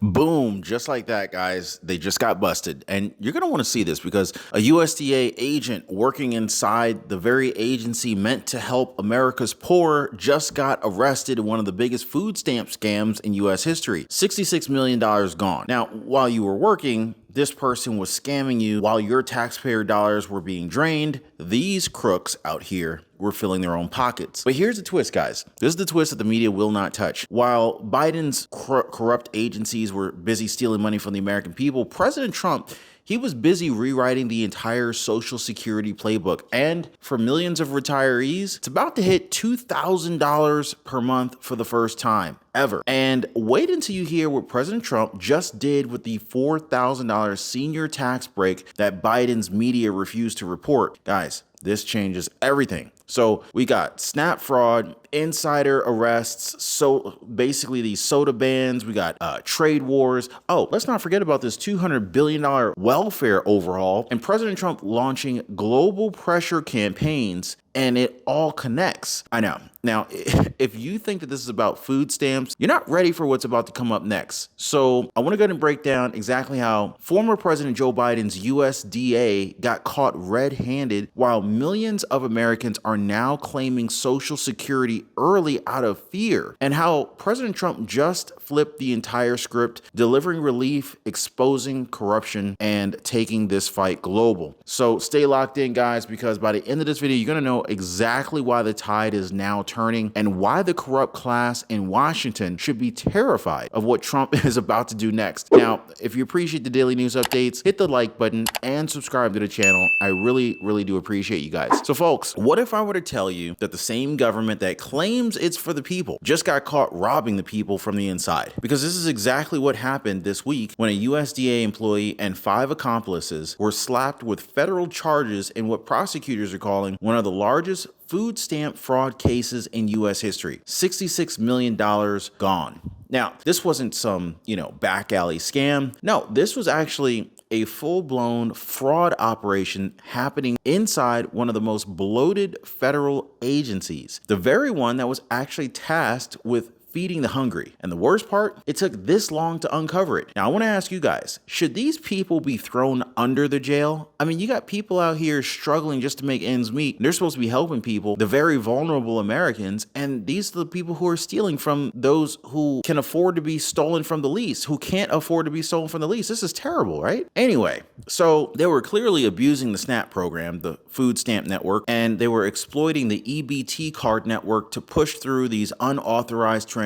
Boom, just like that, guys. They just got busted. And you're going to want to see this because a USDA agent working inside the very agency meant to help America's poor just got arrested in one of the biggest food stamp scams in U.S. history. $66 million gone. Now, while you were working, this person was scamming you while your taxpayer dollars were being drained. These crooks out here were filling their own pockets. But here's the twist, guys. This is the twist that the media will not touch. While Biden's corrupt agencies were busy stealing money from the American people, President Trump, he was busy rewriting the entire Social Security playbook. And for millions of retirees, it's about to hit $2,000 per month for the first time ever. And wait until you hear what President Trump just did with the $4,000 senior tax break that Biden's media refused to report. Guys, this changes everything. So we got SNAP fraud, insider arrests, so basically these soda bans, we got trade wars. Oh, let's not forget about this $200 billion welfare overhaul and President Trump launching global pressure campaigns, and it all connects. I know. Now, if you think that this is about food stamps, you're not ready for what's about to come up next. So I want to go ahead and break down exactly how former President Joe Biden's USDA got caught red-handed while millions of Americans are now claiming Social Security early out of fear, and how President Trump just flipped the entire script, delivering relief, exposing corruption, and taking this fight global. So stay locked in, guys, because by the end of this video, you're going to know exactly why the tide is now turning and why the corrupt class in Washington should be terrified of what Trump is about to do next. Now, if you appreciate the daily news updates, hit the like button and subscribe to the channel. I really do appreciate you guys. So folks, what if I were to tell you that the same government that claims it's for the people just got caught robbing the people from the inside? Because this is exactly what happened this week when a USDA employee and 5 accomplices were slapped with federal charges in what prosecutors are calling one of the largest food stamp fraud cases in U.S. history. $66 million gone. Now, this wasn't some, back alley scam. No, this was actually a full-blown fraud operation happening inside one of the most bloated federal agencies, the very one that was actually tasked with feeding the hungry. And the worst part, it took this long to uncover it. Now, I want to ask you guys, should these people be thrown under the jail? I mean, you got people out here struggling just to make ends meet. They're supposed to be helping people, the very vulnerable Americans, and these are the people who are stealing from those who can afford to be stolen from the least, who can't afford to be stolen from the least. This is terrible, right? Anyway, so they were clearly abusing the SNAP program, the food stamp network, and they were exploiting the EBT card network to push through these unauthorized transactions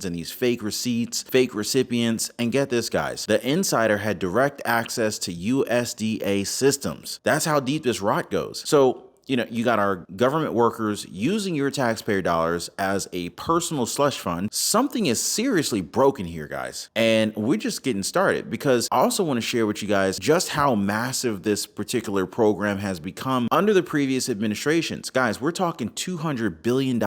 and these fake receipts, fake recipients. And get this, guys, the insider had direct access to USDA systems. That's how deep this rot goes. So you got our government workers using your taxpayer dollars as a personal slush fund. Something is seriously broken here, guys. And we're just getting started because I also want to share with you guys just how massive this particular program has become under the previous administrations. Guys, we're talking $200 billion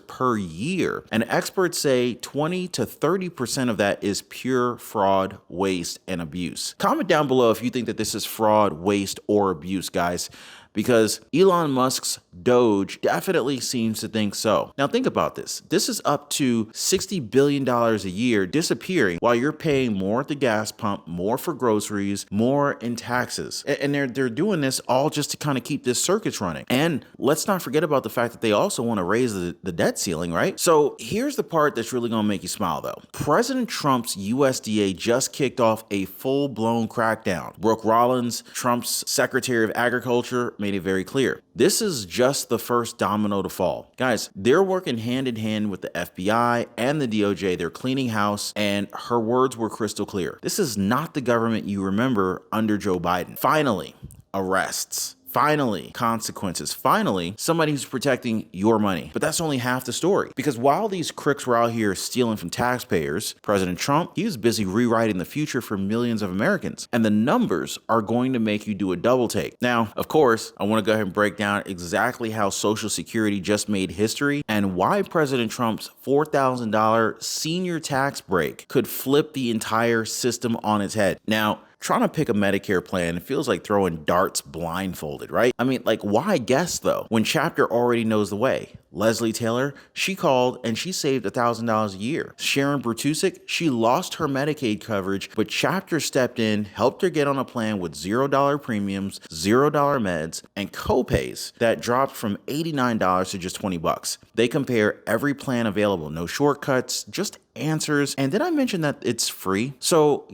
per year. And experts say 20 to 30% of that is pure fraud, waste, and abuse. Comment down below if you think that this is fraud, waste, or abuse, guys, because Elon Musk's Doge definitely seems to think so. Now think about this. This is up to $60 billion a year disappearing while you're paying more at the gas pump, more for groceries, more in taxes. And they're doing this all just to kind of keep this circus running. And let's not forget about the fact that they also want to raise the debt ceiling, right? So here's the part that's really going to make you smile though. President Trump's USDA just kicked off a full-blown crackdown. Brooke Rollins, Trump's Secretary of Agriculture, made it very clear. This is just the first domino to fall. Guys, they're working hand in hand with the FBI and the DOJ. They're cleaning house, and her words were crystal clear. This is not the government you remember under Joe Biden. Finally, arrests. Finally, consequences. Finally, somebody who's protecting your money. But that's only half the story. Because while these crooks were out here stealing from taxpayers, President Trump, he was busy rewriting the future for millions of Americans. And the numbers are going to make you do a double take. Now, of course, I want to go ahead and break down exactly how Social Security just made history and why President Trump's $4,000 senior tax break could flip the entire system on its head. Now, trying to pick a Medicare plan, it feels like throwing darts blindfolded, right? I mean, like, why guess though, when Chapter already knows the way? Leslie Taylor, she called and she saved $1,000 a year. Sharon Bertusik, she lost her Medicaid coverage, but Chapter stepped in, helped her get on a plan with $0 premiums, $0 meds, and copays that dropped from $89 to just $20. They compare every plan available, no shortcuts, just answers. And did I mention that it's free? So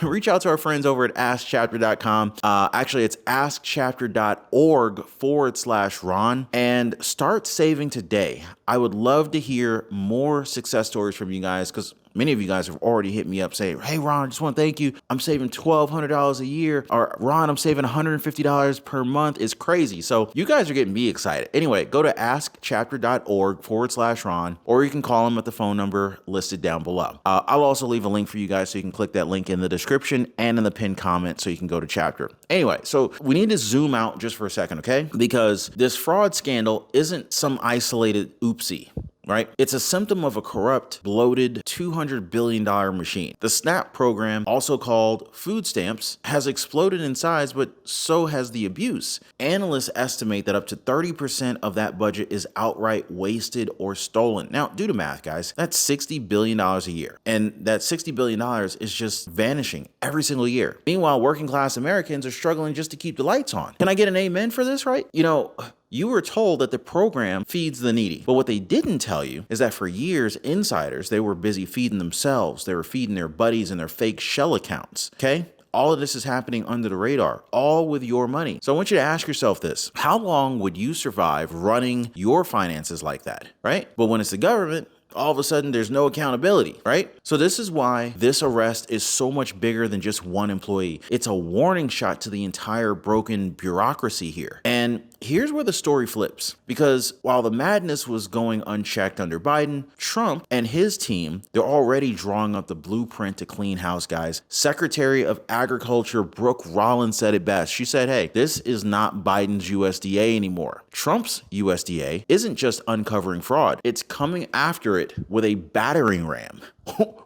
reach out to our friends over at AskChapter.com. Actually, it's AskChapter.org/Ron and start saving today. I would love to hear more success stories from you guys because many of you guys have already hit me up saying, hey, Ron, I just want to thank you. I'm saving $1,200 a year. Or Ron, I'm saving $150 per month. It's crazy. So you guys are getting me excited. Anyway, go to AskChapter.org/Ron, or you can call them at the phone number listed down below. I'll also leave a link for you guys so you can click that link in the description and in the pinned comment so you can go to Chapter. Anyway, so we need to zoom out just for a second, okay? Because this fraud scandal isn't some isolated oopsie. Right? It's a symptom of a corrupt, bloated $200 billion machine. The SNAP program, also called food stamps, has exploded in size, but so has the abuse. Analysts estimate that up to 30% of that budget is outright wasted or stolen. Now, do the math, guys. That's $60 billion a year. And that $60 billion is just vanishing every single year. Meanwhile, working class Americans are struggling just to keep the lights on. Can I get an amen for this, right? You were told that the program feeds the needy, but what they didn't tell you is that for years, insiders, they were busy feeding themselves. They were feeding their buddies and their fake shell accounts, okay? All of this is happening under the radar, all with your money. So I want you to ask yourself this: how long would you survive running your finances like that, right? But when it's the government, all of a sudden there's no accountability, right? So this is why this arrest is so much bigger than just one employee. It's a warning shot to the entire broken bureaucracy here. And here's where the story flips, because while the madness was going unchecked under Biden, Trump and his team, they're already drawing up the blueprint to clean house, guys. Secretary of Agriculture Brooke Rollins said it best. She said, hey, this is not Biden's USDA anymore. Trump's USDA isn't just uncovering fraud. It's coming after it with a battering ram.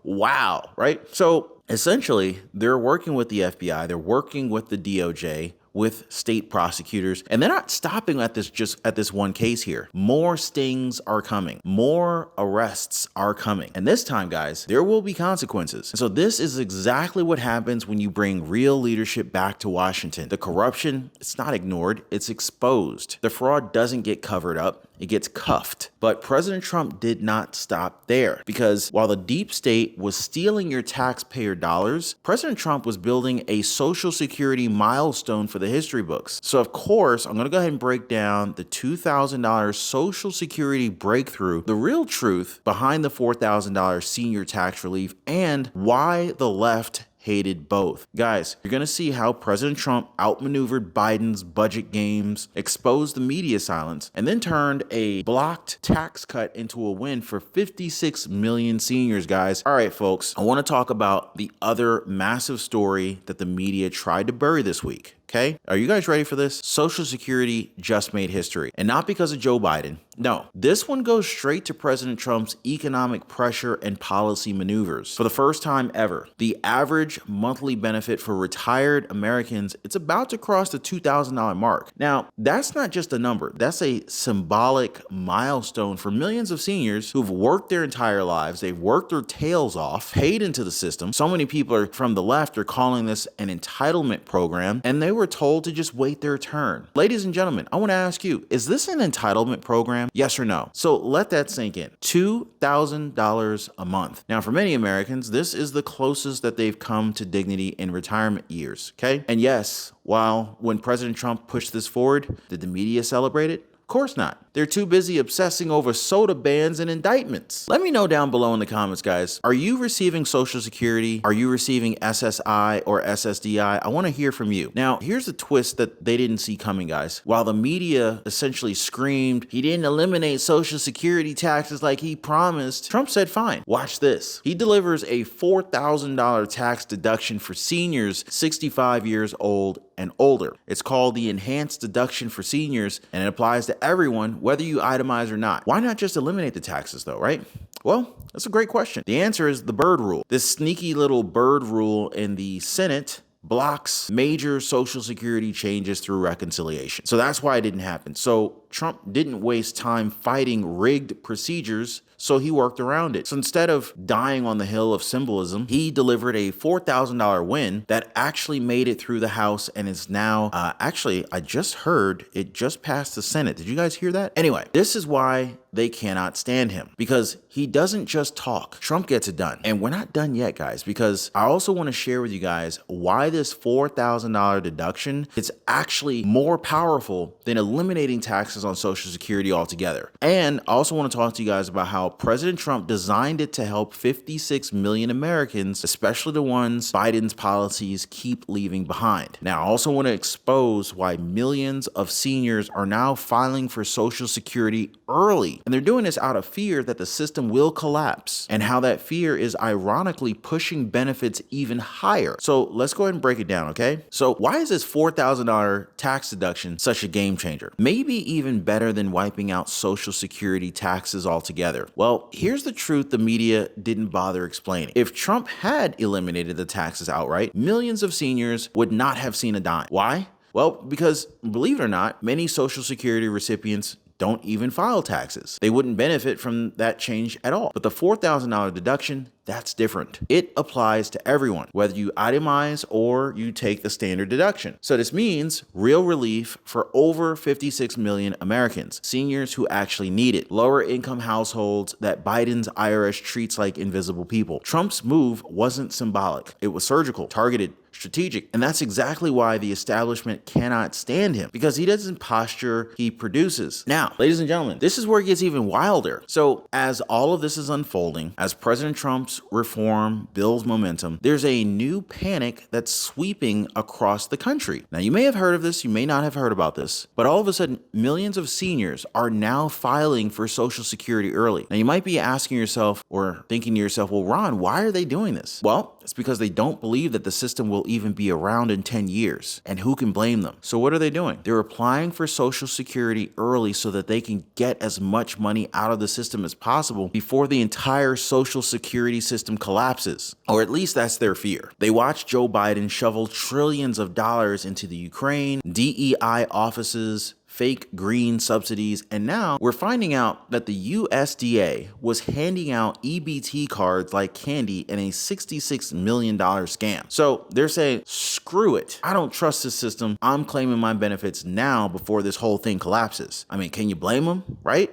Wow, right? So essentially, they're working with the FBI. They're working with the DOJ, with state prosecutors, and they're not stopping at this one case here. More stings are coming. More arrests are coming. And this time, guys, there will be consequences. And so this is exactly what happens when you bring real leadership back to Washington. The corruption, it's not ignored, it's exposed. The fraud doesn't get covered up, it gets cuffed. But President Trump did not stop there, because while the deep state was stealing your taxpayer dollars, President Trump was building a Social Security milestone for the history books. So of course, I'm going to go ahead and break down the $2,000 Social Security breakthrough, the real truth behind the $4,000 senior tax relief, and why the left hated both. Guys, you're going to see how President Trump outmaneuvered Biden's budget games, exposed the media silence, and then turned a blocked tax cut into a win for 56 million seniors, guys. All right, folks, I want to talk about the other massive story that the media tried to bury this week. Okay, are you guys ready for this? Social Security just made history, and not because of Joe Biden. No, this one goes straight to President Trump's economic pressure and policy maneuvers. For the first time ever, the average monthly benefit for retired Americans, it's about to cross the $2,000 mark. Now, that's not just a number. That's a symbolic milestone for millions of seniors who've worked their entire lives. They've worked their tails off, paid into the system. So many people from the left are calling this an entitlement program, and they were told to just wait their turn. Ladies and gentlemen, I want to ask you, is this an entitlement program? Yes or no? So let that sink in. $2,000 a month. Now, for many Americans, this is the closest that they've come to dignity in retirement years, okay? And yes, when President Trump pushed this forward, did the media celebrate it? Of course not. They're too busy obsessing over soda bans and indictments. Let me know down below in the comments, guys. Are you receiving Social Security? Are you receiving SSI or SSDI? I want to hear from you. Now, here's the twist that they didn't see coming, guys. While the media essentially screamed, he didn't eliminate Social Security taxes like he promised, Trump said, fine, watch this. He delivers a $4,000 tax deduction for seniors 65 years old and older. It's called the Enhanced Deduction for Seniors, and it applies to everyone, whether you itemize or not. Why not just eliminate the taxes though, right? Well, that's a great question. The answer is the bird rule. This sneaky little bird rule in the Senate blocks major Social Security changes through reconciliation. So that's why it didn't happen. So Trump didn't waste time fighting rigged procedures, so he worked around it. So instead of dying on the hill of symbolism, he delivered a $4,000 win that actually made it through the House and is now, actually, I just heard it just passed the Senate. Did you guys hear that? Anyway, this is why they cannot stand him, because he doesn't just talk. Trump gets it done. And we're not done yet, guys, because I also want to share with you guys why this $4,000 deduction is actually more powerful than eliminating taxes on Social Security altogether. And I also want to talk to you guys about how President Trump designed it to help 56 million Americans, especially the ones Biden's policies keep leaving behind. Now, I also want to expose why millions of seniors are now filing for Social Security early. And they're doing this out of fear that the system will collapse, and how that fear is ironically pushing benefits even higher. So let's go ahead and break it down, okay? So why is this $4,000 tax deduction such a game changer? Maybe even better than wiping out Social Security taxes altogether. Well, here's the truth the media didn't bother explaining. If Trump had eliminated the taxes outright, millions of seniors would not have seen a dime. Why? Well, because believe it or not, many Social Security recipients don't even file taxes. They wouldn't benefit from that change at all. But the $4,000 deduction, that's different. It applies to everyone, whether you itemize or you take the standard deduction. So this means real relief for over 56 million Americans, seniors who actually need it, lower income households that Biden's IRS treats like invisible people. Trump's move wasn't symbolic. It was surgical, targeted, strategic. And that's exactly why the establishment cannot stand him, because he doesn't posture, he produces. Now, ladies and gentlemen, this is where it gets even wilder. So as all of this is unfolding, as President Trump's reform builds momentum, there's a new panic that's sweeping across the country. Now, you may have heard of this, you may not have heard about this, but all of a sudden, millions of seniors are now filing for Social Security early. Now, you might be asking yourself or thinking to yourself, well, Ron, why are they doing this? Well, it's because they don't believe that the system will even be around in 10 years. And who can blame them? So what are they doing? They're applying for Social Security early so that they can get as much money out of the system as possible before the entire Social Security system collapses. Or at least that's their fear. They watched Joe Biden shovel trillions of dollars into the Ukraine, DEI offices, fake green subsidies, and now we're finding out that the USDA was handing out EBT cards like candy in a $66 million scam. So they're saying, screw it. I don't trust this system. I'm claiming my benefits now before this whole thing collapses. I mean, can you blame them, right?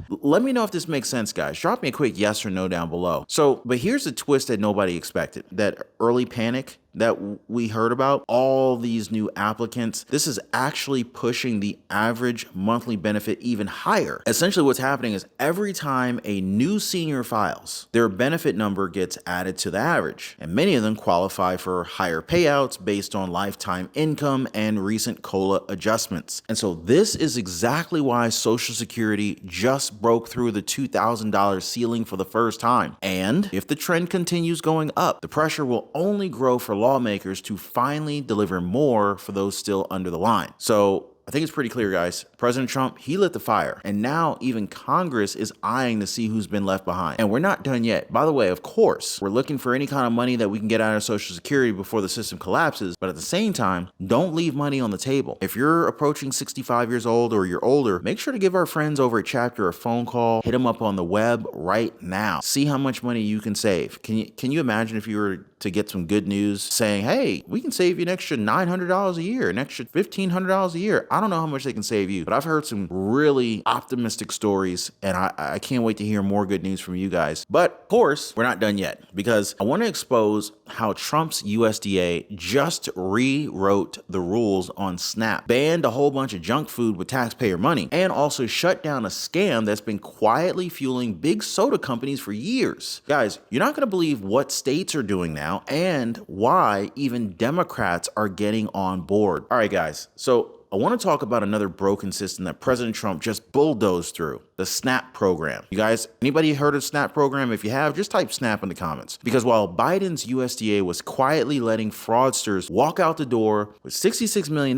Let me know if this makes sense, guys. Drop me a quick yes or no down below. So, but here's the twist that nobody expected. That early panic that we heard about, all these new applicants, this is actually pushing the average monthly benefit even higher. Essentially what's happening is every time a new senior files, their benefit number gets added to the average. And many of them qualify for higher payouts based on lifetime income and recent COLA adjustments. And so this is exactly why Social Security just broke through the $2,000 ceiling for the first time. And if the trend continues going up, the pressure will only grow for lawmakers to finally deliver more for those still under the line. So I think it's pretty clear, guys. President Trump, he lit the fire. And now even Congress is eyeing to see who's been left behind. And we're not done yet. By the way, of course, we're looking for any kind of money that we can get out of Social Security before the system collapses. But at the same time, don't leave money on the table. If you're approaching 65 years old or you're older, make sure to give our friends over at Chapter a phone call. Hit them up on the web right now. See how much money you can save. Can you imagine if you were to get some good news saying, hey, we can save you an extra $900 a year, an extra $1,500 a year. I don't know how much they can save you, but I've heard some really optimistic stories, and I can't wait to hear more good news from you guys. But of course, we're not done yet, because I want to expose how Trump's USDA just rewrote the rules on SNAP, banned a whole bunch of junk food with taxpayer money, and also shut down a scam that's been quietly fueling big soda companies for years. Guys, you're not going to believe what states are doing now and why even Democrats are getting on board. All right, guys. So I want to talk about another broken system that President Trump just bulldozed through, the SNAP program. You guys, anybody heard of SNAP program? If you have, just type SNAP in the comments. Because while Biden's USDA was quietly letting fraudsters walk out the door with $66 million,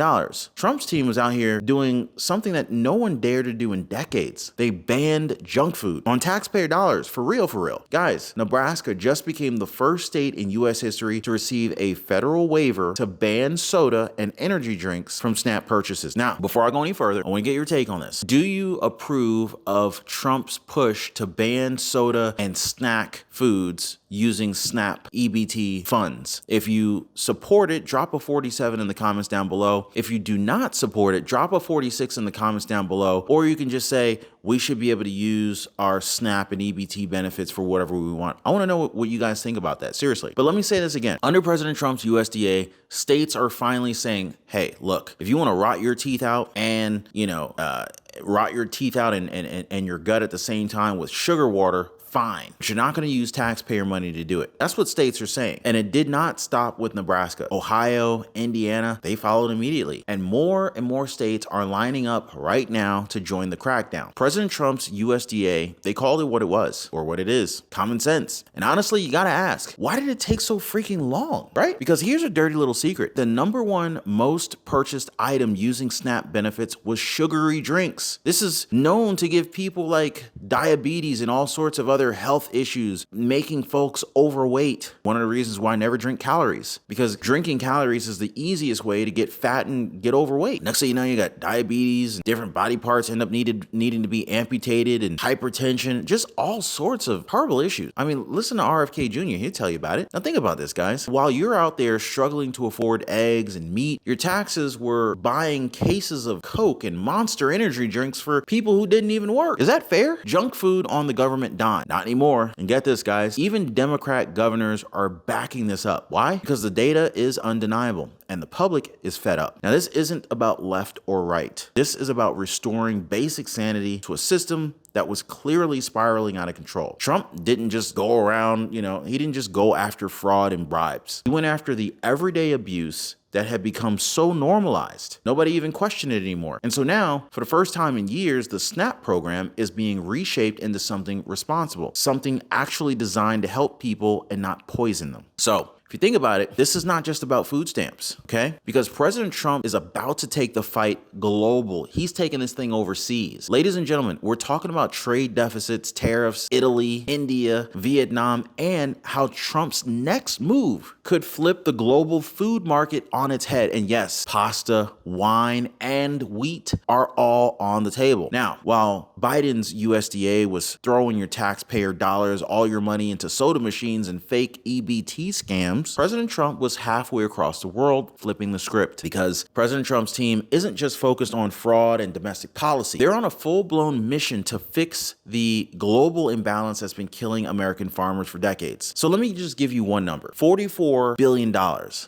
Trump's team was out here doing something that no one dared to do in decades. They banned junk food on taxpayer dollars, for real, for real. Guys, Nebraska just became the first state in U.S. history to receive a federal waiver to ban soda and energy drinks from SNAP purchases. Now, before I go any further, I want to get your take on this. Do you approve of Trump's push to ban soda and snack foods using SNAP EBT funds? If you support it, drop a 47 in the comments down below. If you do not support it, drop a 46 in the comments down below. Or you can just say, we should be able to use our SNAP and EBT benefits for whatever we want. I want to know what you guys think about that, seriously. But let me say this again. Under President Trump's USDA, states are finally saying, hey, look, if you want to rot your teeth out and, rot your teeth out and your gut at the same time with sugar water, fine. But you're not going to use taxpayer money to do it. That's what states are saying. And it did not stop with Nebraska. Ohio, Indiana, they followed immediately. And more states are lining up right now to join the crackdown. President Trump's USDA, they called it what it was, or what it is, common sense. And honestly, you got to ask, why did it take so freaking long, right? Because here's a dirty little secret. The #1 most purchased item using SNAP benefits was sugary drinks. This is known to give people like diabetes and all sorts of other health issues, making folks overweight. One of the reasons why I never drink calories, because drinking calories is the easiest way to get fat and get overweight. Next thing you know, you got diabetes, and different body parts end up needing to be amputated, and hypertension, just all sorts of horrible issues. I mean, listen to RFK Jr., he'll tell you about it. Now think about this, guys. While you're out there struggling to afford eggs and meat, your taxes were buying cases of Coke and Monster energy drinks for people who didn't even work. Is that fair? Junk food on the government dime. Not anymore. And get this, guys, even Democrat governors are backing this up. Why? Because the data is undeniable and the public is fed up. Now, this isn't about left or right. This is about restoring basic sanity to a system that was clearly spiraling out of control. Trump didn't just go around, he didn't just go after fraud and bribes. He went after the everyday abuse that had become so normalized. Nobody even questioned it anymore. And so now, for the first time in years, the SNAP program is being reshaped into something responsible, something actually designed to help people and not poison them. So, if you think about it, this is not just about food stamps, okay? Because President Trump is about to take the fight global. He's taking this thing overseas. Ladies and gentlemen, we're talking about trade deficits, tariffs, Italy, India, Vietnam, and how Trump's next move could flip the global food market on its head. And yes, pasta, wine, and wheat are all on the table. Now, while Biden's USDA was throwing your taxpayer dollars, all your money into soda machines and fake EBT scams, President Trump was halfway across the world flipping the script, because President Trump's team isn't just focused on fraud and domestic policy. They're on a full-blown mission to fix the global imbalance that's been killing American farmers for decades. So let me just give you one number, $44 billion.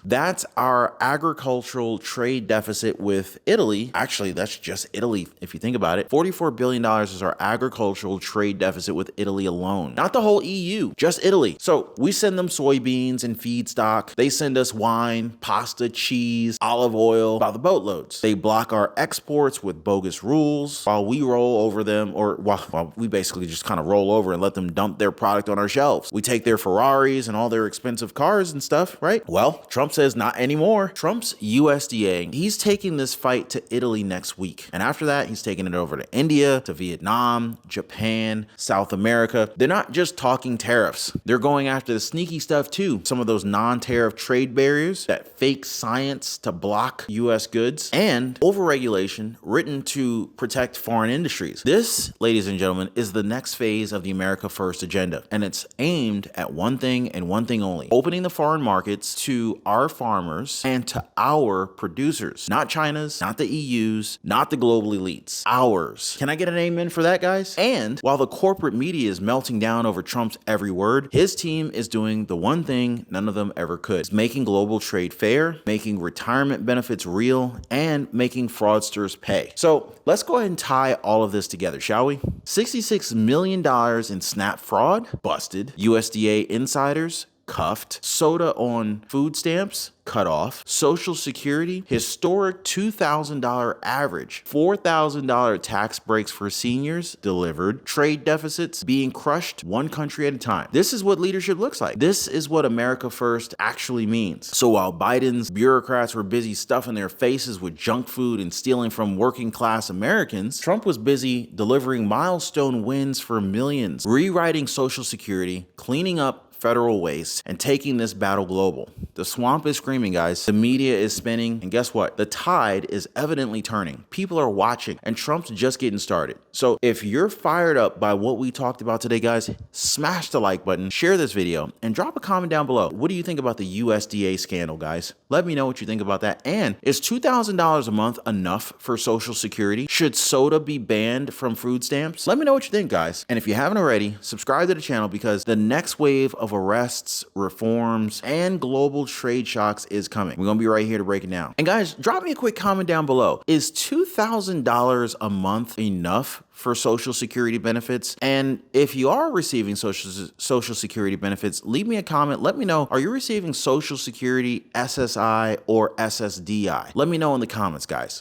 That's our agricultural trade deficit with Italy. Actually, that's just Italy, if you think about it. $44 billion is our agricultural trade deficit with Italy alone. Not the whole EU, just Italy. So we send them soybeans and feedstock. They send us wine, pasta, cheese, olive oil by the boatloads. They block our exports with bogus rules while we roll over them, or while we basically just kind of roll over and let them dump their product on our shelves. We take their Ferraris and all their expensive cars and stuff, right? Well, Trump says not anymore. Trump's USDA, he's taking this fight to Italy next week. And after that, he's taking it over to India, to Vietnam, Japan, South America. They're not just talking tariffs. They're going after the sneaky stuff too. Some of those non-tariff trade barriers, that fake science to block U.S. goods, and overregulation written to protect foreign industries. This, ladies and gentlemen, is the next phase of the America First agenda, and it's aimed at one thing and one thing only: opening the foreign markets to our farmers and to our producers. Not China's, not the EU's, not the global elites. Ours. Can I get an amen for that, guys? And while the corporate media is melting down over Trump's every word, his team is doing the one thing none of them ever could: it's making global trade fair, making retirement benefits real, and making fraudsters pay. So let's go ahead and tie all of this together, shall we? $66 million in SNAP fraud, busted. USDA insiders, cuffed, soda on food stamps, cut off, Social Security, historic $2,000 average, $4,000 tax breaks for seniors delivered, trade deficits being crushed one country at a time. This is what leadership looks like. This is what America First actually means. So while Biden's bureaucrats were busy stuffing their faces with junk food and stealing from working class Americans, Trump was busy delivering milestone wins for millions, rewriting Social Security, cleaning up federal waste, and taking this battle global. The swamp is screaming, guys. The media is spinning, and guess what? The tide is evidently turning. People are watching, and Trump's just getting started. So if you're fired up by what we talked about today, guys, smash the like button, share this video, and drop a comment down below. What do you think about the USDA scandal, guys? Let me know what you think about that. And is $2,000 a month enough for Social Security? Should soda be banned from food stamps? Let me know what you think, guys. And if you haven't already, subscribe to the channel because the next wave of arrests, reforms, and global trade shocks is coming. We're gonna be right here to break it down. And guys, drop me a quick comment down below. Is $2,000 a month enough for Social Security benefits? And if you are receiving Social Security benefits, leave me a comment. Let me know, are you receiving Social Security, SSI, or SSDI? Let me know in the comments, guys.